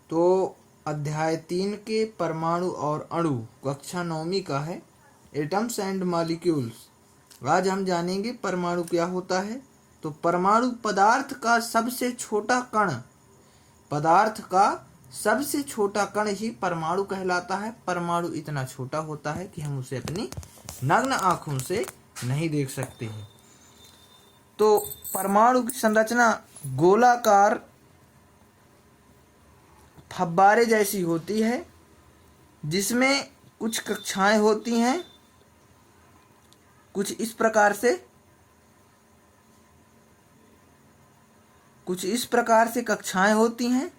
तो अध्याय 3 के परमाणु और अणु कक्षा 9वीं का है, एटम्स एंड मॉलिक्यूल्स। आज हम जानेंगे परमाणु क्या होता है। तो परमाणु पदार्थ का सबसे छोटा कण ही परमाणु कहलाता है। परमाणु इतना छोटा होता है कि हम उसे अपनी नग्न आंखों से नहीं देख सकते हैं। तो परमाणु की संरचना गोलाकार फव्वारे जैसी होती है, जिसमें कुछ कक्षाएं होती हैं, कुछ इस प्रकार से कक्षाएं होती हैं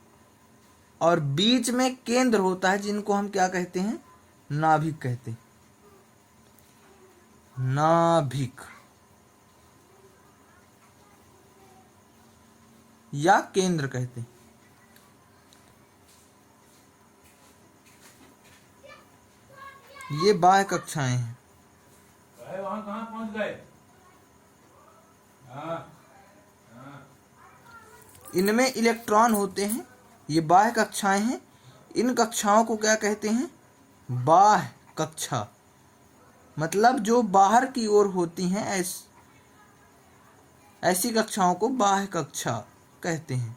और बीच में केंद्र होता है, जिनको हम क्या कहते हैं, नाभिक कहते हैं। नाभिक या केंद्र कहते हैं। ये बाह्य कक्षाएं हैं। वहां कहां पहुंच गए? इनमें इलेक्ट्रॉन होते हैं। ये बाह्य कक्षाएं हैं। इन कक्षाओं को क्या कहते हैं? बाह्य कक्षा। मतलब जो बाहर की ओर होती हैं, ऐसी कक्षाओं को बाह्य कक्षा कहते हैं।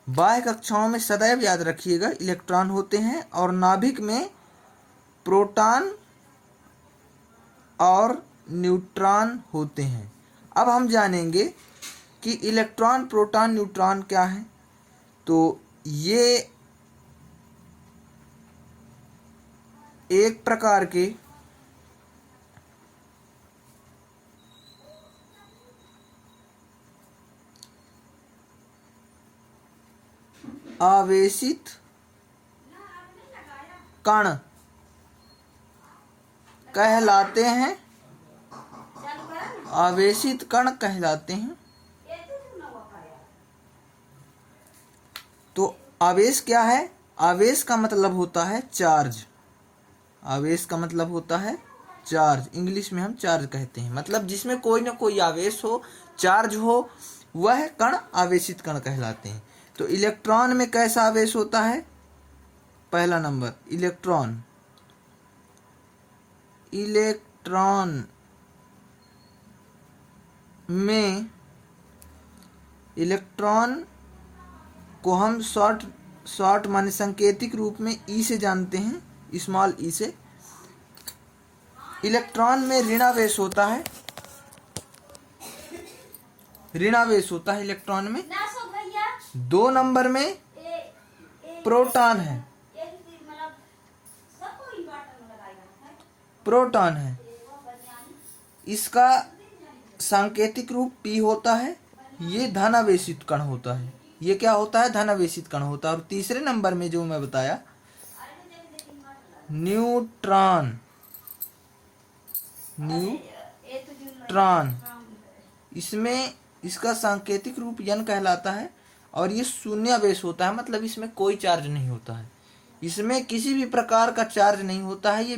बाह्य कक्षाओं में सदैव याद रखिएगा इलेक्ट्रॉन होते हैं और नाभिक में प्रोटॉन और न्यूट्रॉन होते हैं। अब हम जानेंगे कि इलेक्ट्रॉन, प्रोटॉन, न्यूट्रॉन क्या है। तो ये एक प्रकार के आवेशित कण कहलाते हैं। आवेशित कण कहलाते हैं। तो आवेश क्या है? आवेश का मतलब होता है चार्ज। आवेश का मतलब होता है चार्ज। इंग्लिश में हम चार्ज कहते हैं। मतलब जिसमें कोई ना कोई आवेश हो, चार्ज हो, वह कण आवेशित कण कहलाते हैं। तो इलेक्ट्रॉन में कैसा आवेश होता है? पहला नंबर इलेक्ट्रॉन। इलेक्ट्रॉन में इलेक्ट्रॉन को हम शॉर्ट माने सांकेतिक रूप में ई से जानते हैं, स्मॉल ई से। इलेक्ट्रॉन में ऋणावेश होता है। ऋणावेश होता है इलेक्ट्रॉन में। 2 नंबर में प्रोटॉन है। प्रोटॉन है। इसका सांकेतिक रूप P होता है। ये धनावेशित कण होता है। ये क्या होता है? धनावेशित कण होता है। और तीसरे नंबर में जो मैं बताया, न्यूट्रॉन। न्यूट्रॉन, इसमें इसका सांकेतिक रूप N कहलाता है और ये शून्यावेश होता है। मतलब इसमें कोई चार्ज नहीं होता है। इसमें किसी भी प्रकार का चार्ज नहीं होता है। ये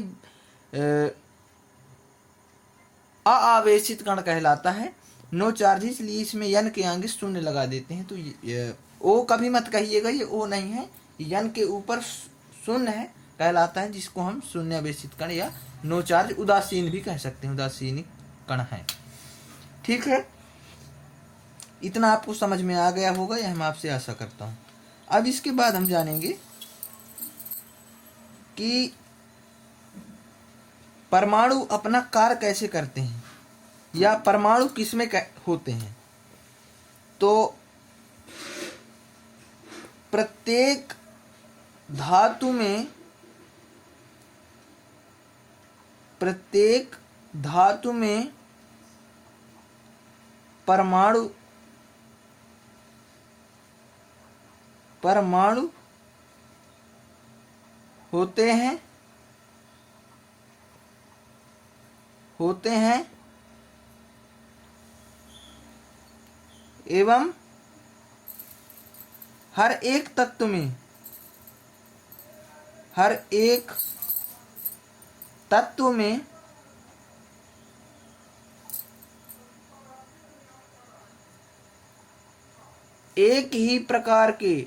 अआवेशित कण कहलाता है। नो चार्ज, इसलिए इसमें N के आगे शून्य लगा देते हैं। तो O कभी मत कहिएगा, ये O नहीं है। N के ऊपर शून्य है कहलाता है, जिसको हम शून्यावेशित कण या नो चार्ज, उदासीन भी कह सकते हैं। उदासीन कण है। ठीक है, इतना आपको समझ में आ गया होगा, यह मैं आपसे आशा करता हूं। अब इसके बाद हम जानेंगे कि परमाणु अपना कार्य कैसे करते हैं या परमाणु किसमें होते हैं। तो प्रत्येक धातु में परमाणु होते हैं एवं हर एक तत्व में एक ही प्रकार के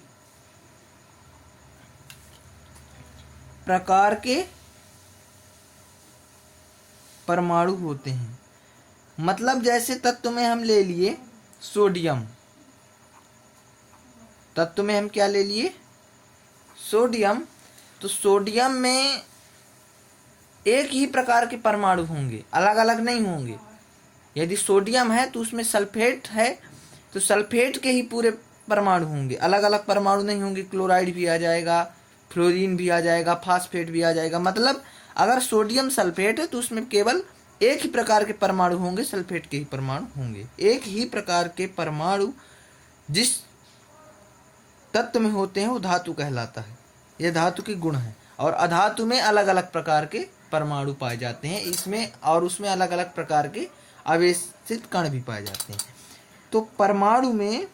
प्रकार के परमाणु होते हैं। मतलब जैसे तत्व में हम ले लिए सोडियम, तत्व में हम क्या ले लिए? सोडियम। तो सोडियम में एक ही प्रकार के परमाणु होंगे, अलग अलग नहीं होंगे। यदि सोडियम है तो उसमें सल्फेट है तो सल्फेट के ही पूरे परमाणु होंगे, अलग अलग परमाणु नहीं होंगे। क्लोराइड भी आ जाएगा, फ्लोरीन भी आ जाएगा, फास्फेट भी आ जाएगा। मतलब अगर सोडियम सल्फेट है तो उसमें केवल एक ही प्रकार के परमाणु होंगे, सल्फेट के ही परमाणु होंगे। एक ही प्रकार के परमाणु जिस तत्व में होते हैं वो धातु कहलाता है। यह धातु की गुण है। और अधातु में अलग अलग प्रकार के परमाणु पाए जाते हैं, इसमें और उसमें अलग अलग प्रकार के आवेशित कण भी पाए जाते हैं। तो परमाणु में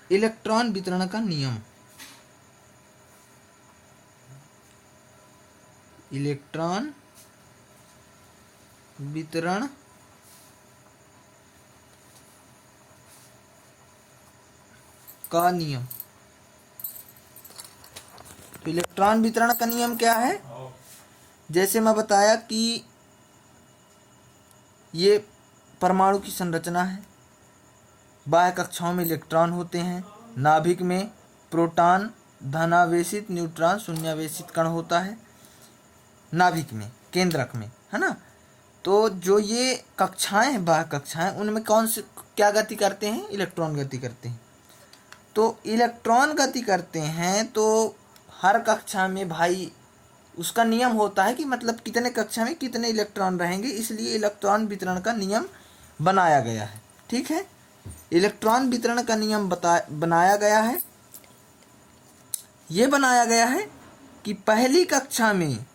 इलेक्ट्रॉन वितरण का नियम, इलेक्ट्रॉन वितरण का नियम। तो इलेक्ट्रॉन वितरण का नियम क्या है? जैसे मैं बताया कि ये परमाणु की संरचना है। बाह्य कक्षाओं में इलेक्ट्रॉन होते हैं, नाभिक में प्रोटॉन, धनावेशित न्यूट्रॉन, शून्यावेशित कण होता है नाभिक में, केंद्रक में, है ना। तो जो ये कक्षाएं हैं, बाह्य कक्षाएं, उनमें कौन से क्या गति करते हैं? इलेक्ट्रॉन गति करते हैं। तो इलेक्ट्रॉन गति करते हैं तो हर कक्षा में भाई उसका नियम होता है कि मतलब कितने कक्षा में कितने इलेक्ट्रॉन रहेंगे, इसलिए इलेक्ट्रॉन वितरण का नियम बनाया गया है। ठीक है, इलेक्ट्रॉन वितरण का नियम बनाया गया है। ये बनाया गया है कि पहली कक्षा में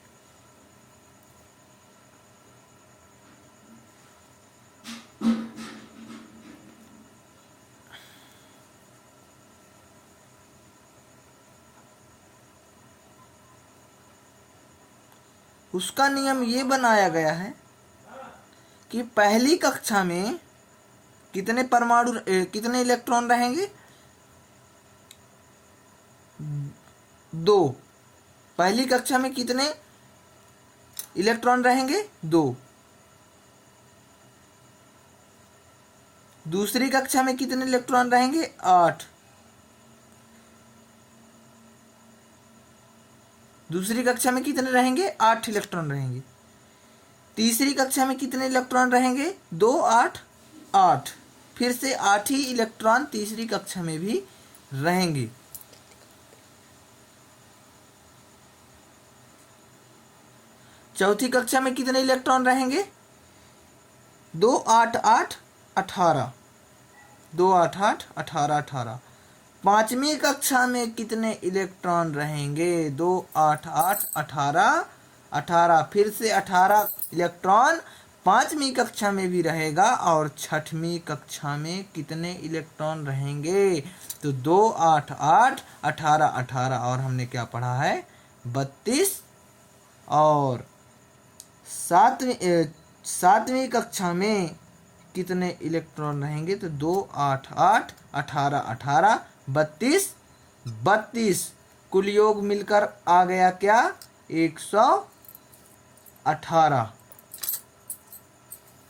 उसका नियम ये बनाया गया है कि पहली कक्षा में कितने परमाणु कितने इलेक्ट्रॉन रहेंगे? 2। पहली कक्षा में कितने इलेक्ट्रॉन रहेंगे? 2। दूसरी कक्षा में कितने इलेक्ट्रॉन रहेंगे? 8। दूसरी कक्षा में कितने रहेंगे? 8 इलेक्ट्रॉन रहेंगे। तीसरी कक्षा में कितने इलेक्ट्रॉन रहेंगे? 2, 8, 8। फिर से 8 ही इलेक्ट्रॉन तीसरी कक्षा में भी रहेंगे। चौथी कक्षा में कितने इलेक्ट्रॉन रहेंगे? 2, 8, 8, 18। 2, 8, 8, 18, 18। पांचवी कक्षा में कितने इलेक्ट्रॉन रहेंगे? 2, 8, 8, 18, 18। फिर से 18 इलेक्ट्रॉन पांचवी कक्षा में भी रहेगा। और छठवीं कक्षा में कितने इलेक्ट्रॉन रहेंगे? तो 2, 8, 8, 18, 18 और हमने क्या पढ़ा है? 32। और सातवीं कक्षा में कितने इलेक्ट्रॉन रहेंगे? तो 2, 8, 8, 18, 18, 32, 32। कुल योग मिलकर आ गया क्या? 118।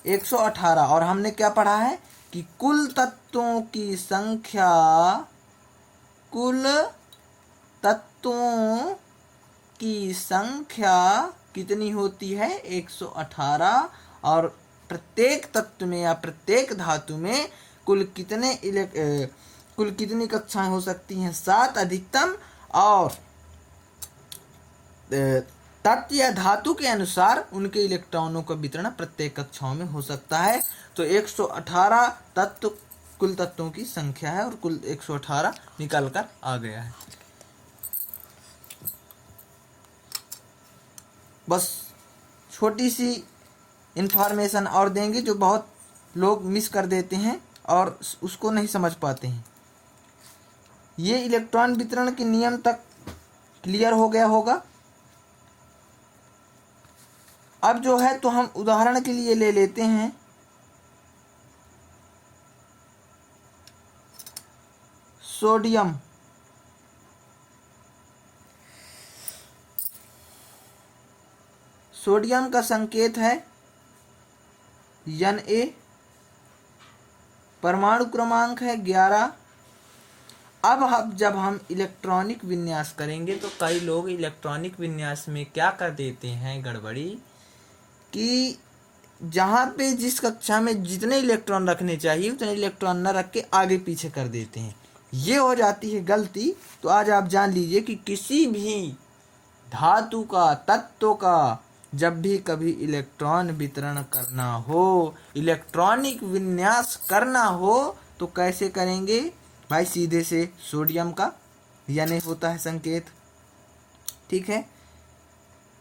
118। और हमने क्या पढ़ा है कि कुल तत्वों की संख्या, कुल तत्वों की संख्या कितनी होती है? 118। और प्रत्येक तत्व में या प्रत्येक धातु में कुल कितनी कक्षाएं हो सकती हैं? 7 अधिकतम। और तत्व या धातु के अनुसार उनके इलेक्ट्रॉनों का वितरण प्रत्येक कक्षाओं में हो सकता है। तो 118 तत्व कुल तत्वों की संख्या है और कुल 118 निकल कर आ गया है। बस छोटी सी इंफॉर्मेशन और देंगे जो बहुत लोग मिस कर देते हैं और उसको नहीं समझ पाते हैं। ये इलेक्ट्रॉन वितरण के नियम तक क्लियर हो गया होगा। अब जो है तो हम उदाहरण के लिए ले लेते हैं सोडियम। सोडियम का संकेत है Na, परमाणु क्रमांक है 11। अब जब हम इलेक्ट्रॉनिक विन्यास करेंगे तो कई लोग इलेक्ट्रॉनिक विन्यास में क्या कर देते हैं गड़बड़ी, कि जहाँ पे जिस कक्षा में जितने इलेक्ट्रॉन रखने चाहिए उतने इलेक्ट्रॉन न रख के आगे पीछे कर देते हैं। ये हो जाती है गलती। तो आज आप जान लीजिए कि किसी भी धातु का, तत्व का जब भी कभी इलेक्ट्रॉन वितरण करना हो, इलेक्ट्रॉनिक विन्यास करना हो, तो कैसे करेंगे भाई? सीधे से सोडियम का यानी होता है संकेत, ठीक है,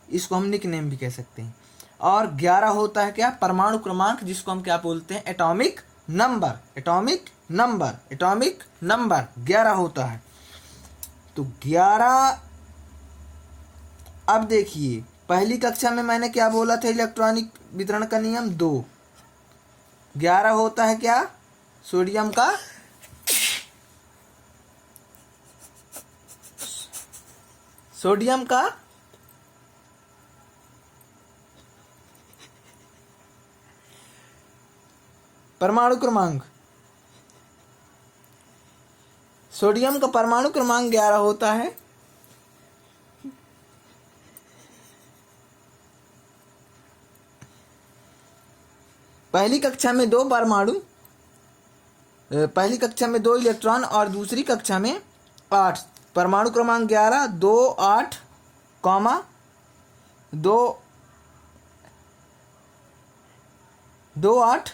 इसको हम निकनेम भी कह सकते हैं। और 11 होता है क्या? परमाणु क्रमांक, जिसको हम क्या बोलते हैं? Atomic number. Atomic number, atomic number 11 होता है। तो 11, अब देखिए पहली कक्षा में मैंने क्या बोला था? इलेक्ट्रॉनिक वितरण का नियम 2। 11 होता है क्या? सोडियम का परमाणु क्रमांक। सोडियम का परमाणु क्रमांक 11 होता है। पहली कक्षा में 2 परमाणु, पहली कक्षा में 2 इलेक्ट्रॉन और दूसरी कक्षा में 8। परमाणु क्रमांक 11, 2, 8, 2, 8।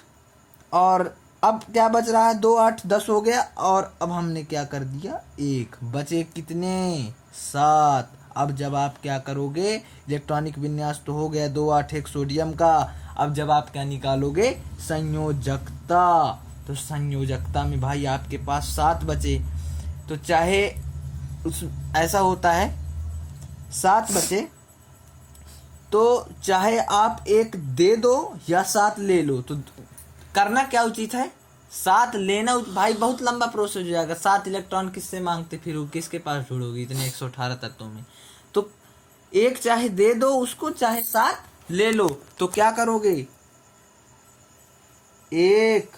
और अब क्या बच रहा है? 2, 8, 10 हो गया। और अब हमने क्या कर दिया? 1 बचे कितने? 7। अब जब आप क्या करोगे? इलेक्ट्रॉनिक विन्यास तो हो गया 2, 8, 1 सोडियम का। अब जब आप क्या निकालोगे? संयोजकता। तो संयोजकता में भाई आपके पास 7 बचे। तो चाहे ऐसा होता है 7 बचे, तो चाहे आप 1 दे दो या 7 ले लो। तो करना क्या उचित है? 7 लेना। भाई बहुत लंबा प्रोसेस हो जाएगा। 7 इलेक्ट्रॉन किससे मांगते फिर? किसके पास ढूंढोगे इतने 118 तत्वों में? तो 1 चाहे दे दो उसको, चाहे 7 ले लो। तो क्या करोगे? 1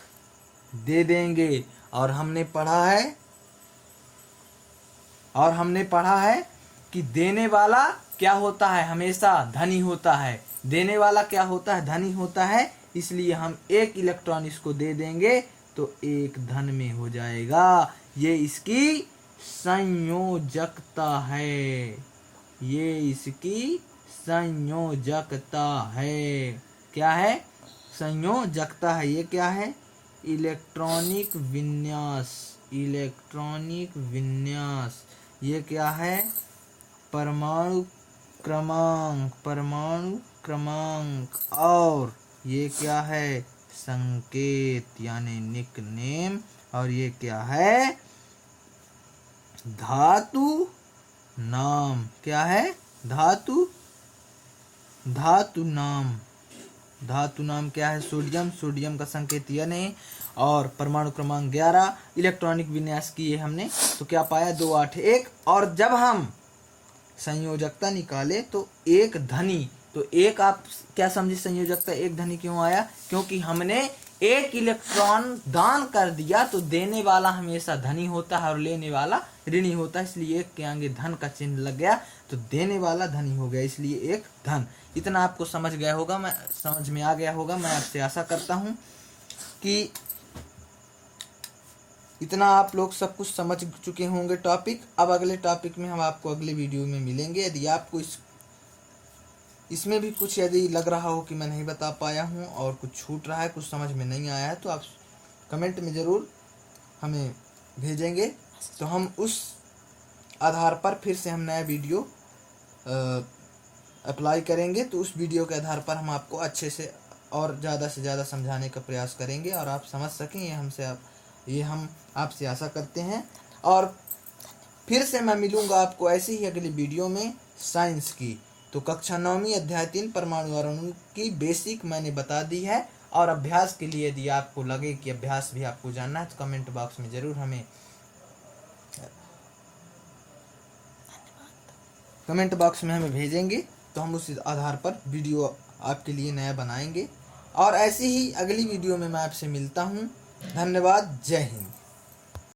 दे देंगे। और हमने पढ़ा है कि देने वाला क्या होता है? हमेशा धनी होता है। देने वाला क्या होता है? धनी होता है। इसलिए हम 1 इलेक्ट्रॉन इसको दे देंगे तो 1 धन में हो जाएगा। ये इसकी संयोजकता है। ये इसकी संयोजकता है। क्या है? संयोजकता है। ये क्या है? इलेक्ट्रॉनिक विन्यास। इलेक्ट्रॉनिक विन्यास। ये क्या है? परमाणु क्रमांक। परमाणु क्रमांक। और ये क्या है? संकेत यानी निकनेम। और ये क्या है? धातु नाम। क्या है? धातु नाम। धातु नाम क्या है? सोडियम। सोडियम का संकेत Na और परमाणु क्रमांक 11। इलेक्ट्रॉनिक विन्यास किए हमने तो क्या पाया? 2, 8, 1। और जब हम संयोजकता निकाले तो 1 धनी। तो 1 आप क्या समझे? संयोजकता 1 धनी क्यों आया? क्योंकि हमने 1 इलेक्ट्रॉन दान कर दिया। तो देने वाला हमेशा धनी होता है और लेने वाला ऋणी होता है। इसलिए 1 के आगे धन का चिन्ह लग गया तो देने वाला धनी हो गया, इसलिए 1 धन। इतना आपको समझ में आ गया होगा। मैं आपसे आशा करता हूं कि इतना आप लोग सब कुछ समझ चुके होंगे टॉपिक। अब अगले टॉपिक में हम आपको अगले वीडियो में मिलेंगे। यदि आपको इसमें भी कुछ यदि लग रहा हो कि मैं नहीं बता पाया हूं और कुछ छूट रहा है, कुछ समझ में नहीं आया है, तो आप कमेंट में ज़रूर हमें भेजेंगे। तो हम उस आधार पर फिर से हम नया वीडियो अप्लाई करेंगे। तो उस वीडियो के आधार पर हम आपको अच्छे से और ज़्यादा से ज़्यादा समझाने का प्रयास करेंगे और आप समझ सकें, ये हम आपसे आशा करते हैं। और फिर से मैं मिलूँगा आपको ऐसे ही अगली वीडियो में साइंस की। तो कक्षा 9वीं अध्याय 3 परमाणु और अणु की बेसिक मैंने बता दी है। और अभ्यास के लिए यदि आपको लगे कि अभ्यास भी आपको जानना है तो कमेंट बॉक्स में ज़रूर हमें भेजेंगे। तो हम उस आधार पर वीडियो आपके लिए नया बनाएंगे। और ऐसी ही अगली वीडियो में मैं आपसे मिलता हूँ। धन्यवाद। जय हिंद।